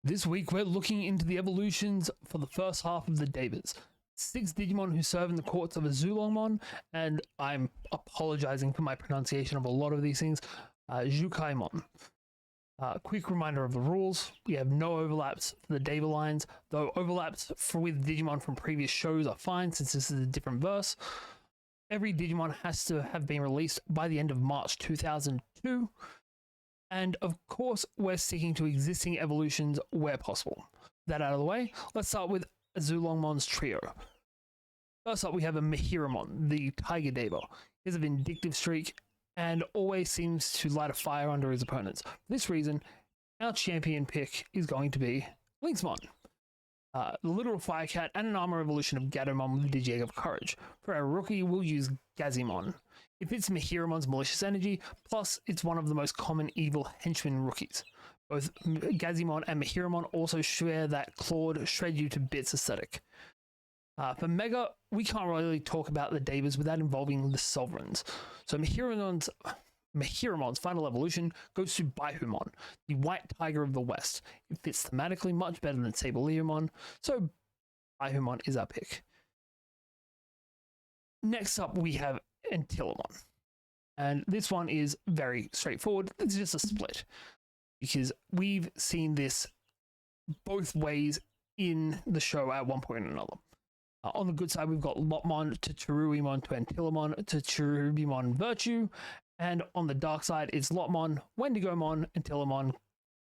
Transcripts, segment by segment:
This week, we're looking into the evolutions for the first half of the Devas. 6 Digimon who serve in the courts of Azulongmon, and I'm apologizing for my pronunciation of a lot of these things, Jukaimon. Quick reminder of the rules. We have no overlaps for the Deva lines, though overlaps with Digimon from previous shows are fine since this is a different verse. Every Digimon has to have been released by the end of March 2002. And of course, we're sticking to existing evolutions where possible. That out of the way, let's start with Azulongmon's trio. First up, we have a Mihiramon, the Tiger Deva. He has a vindictive streak and always seems to light a fire under his opponents. For this reason, our champion pick is going to be Lynxmon, the literal fire cat and an armor evolution of Gatomon with the Digi-Egg of Courage. For our rookie, we'll use Gazimon. It fits Mihiramon's malicious energy, plus it's one of the most common evil henchman rookies. Both Gazimon and Mihiramon also share that clawed, shred you to bits aesthetic. For Mega, we can't really talk about the Devas without involving the Sovereigns. So Mihiramon's final evolution goes to Baihumon, the White Tiger of the West. It fits thematically much better than Sableyumon, so Baihumon is our pick. Next up, we have Antilamon. And this one is very straightforward. It's just a split, because we've seen this both ways in the show at one point or another. On the good side, we've got Lopmon to Cheruimon to Antilamon to Cherubimon Virtue. And on the dark side, it's Lopmon, Wendigomon, Antilamon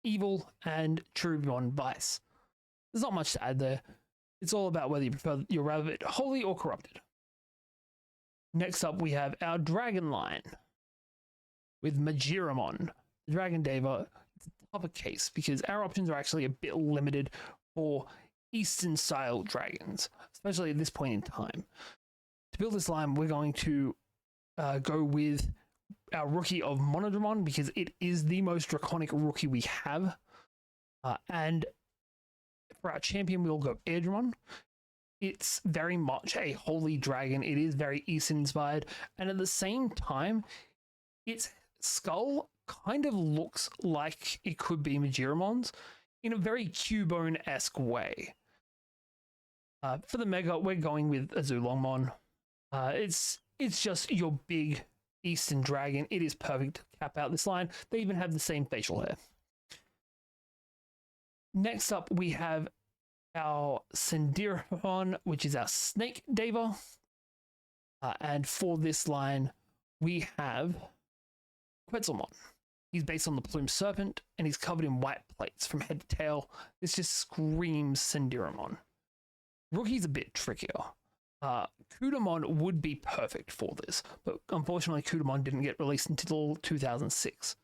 Evil, and Cherubimon Vice. There's not much to add there. It's all about whether you prefer your rabbit holy or corrupted. Next up, we have our Dragon line with Majiramon, the Dragon Deva. It's a tougher case because our options are actually a bit limited for Eastern style dragons, especially at this point in time. To build this line, we're going to go with our rookie of Monodramon because it is the most draconic rookie we have. And for our champion, we'll go Airdramon. It's very much a holy dragon. It is very Eastern inspired. And at the same time, its skull kind of looks like it could be Majiramon's in a very Cubone-esque way. For the Mega, we're going with Azulongmon. It's just your big Eastern dragon. It is perfect to cap out this line. They even have the same facial hair. Next up, we have our Sendirapon, which is our Snake Deva. And for this line, we have Quetzalmon. He's based on the Plume Serpent, and he's covered in white plates from head to tail. This just screams Sendiramon. Rookie's a bit trickier. Kudamon would be perfect for this, but unfortunately Kudamon didn't get released until 2006.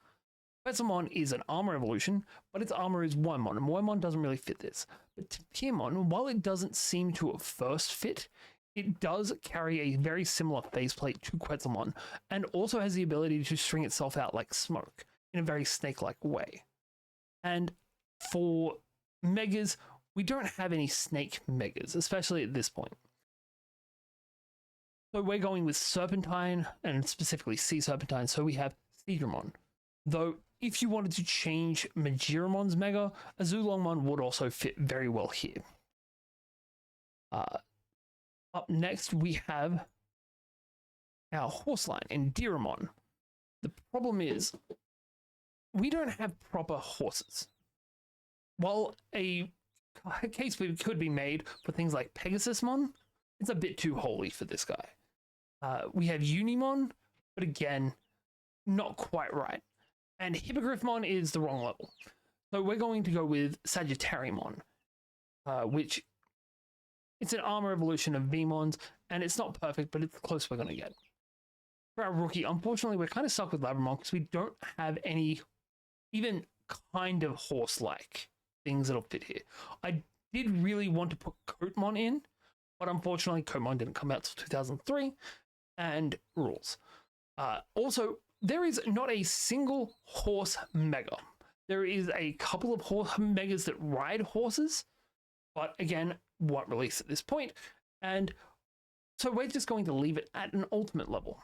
Quetzalmon is an armor evolution, but its armor is Wormmon, and Wormmon doesn't really fit this. But Tapirmon, while it doesn't seem to at first fit, it does carry a very similar faceplate to Quetzalmon, and also has the ability to string itself out like smoke in a very snake-like way. And for Megas, we don't have any snake Megas, especially at this point. So we're going with Serpentine, and specifically Sea Serpentine, so we have Seadramon. Though, if you wanted to change Majiramon's Mega, Azulongmon would also fit very well here. Up next, we have our horse line, Endearamon. The problem is, we don't have proper horses. While a case could be made for things like Pegasusmon, it's a bit too holy for this guy. We have Unimon, but again, not quite right. And Hippogriffmon is the wrong level. So we're going to go with Sagittariumon, which it's an armor evolution of Vmons, and it's not perfect, but it's the closest we're going to get. For our rookie, unfortunately, we're kind of stuck with Labramon because we don't have any even kind of horse-like things that'll fit here. I did really want to put Coatmon in, but unfortunately, Coatmon didn't come out till 2003, and rules. Also, there is not a single horse Mega. There is a couple of horse Megas that ride horses, but again, won't release at this point. And so we're just going to leave it at an ultimate level.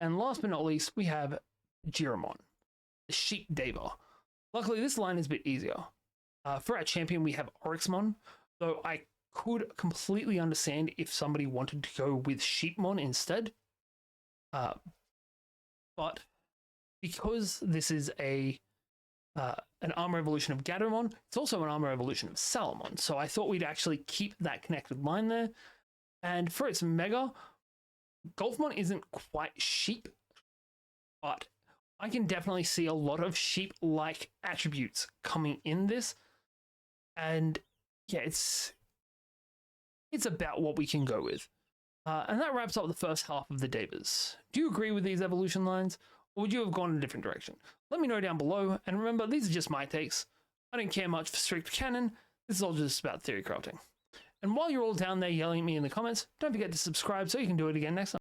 And last but not least, we have Jiramon, the Sheep Deva. Luckily, this line is a bit easier. For our champion, we have Oryxmon, though I could completely understand if somebody wanted to go with Sheepmon instead. But because this is an armor evolution of Gatomon, it's also an armor evolution of Salamon. So I thought we'd actually keep that connected line there. And for its Mega, Golfmon isn't quite sheep, but I can definitely see a lot of sheep-like attributes coming in this. And yeah, it's about what we can go with. And that wraps up the first half of the Devas. Do you agree with these evolution lines, or would you have gone in a different direction? Let me know down below, and remember, these are just my takes. I don't care much for strict canon. This is all just about theory crafting. And while you're all down there yelling at me in the comments, don't forget to subscribe so you can do it again next time.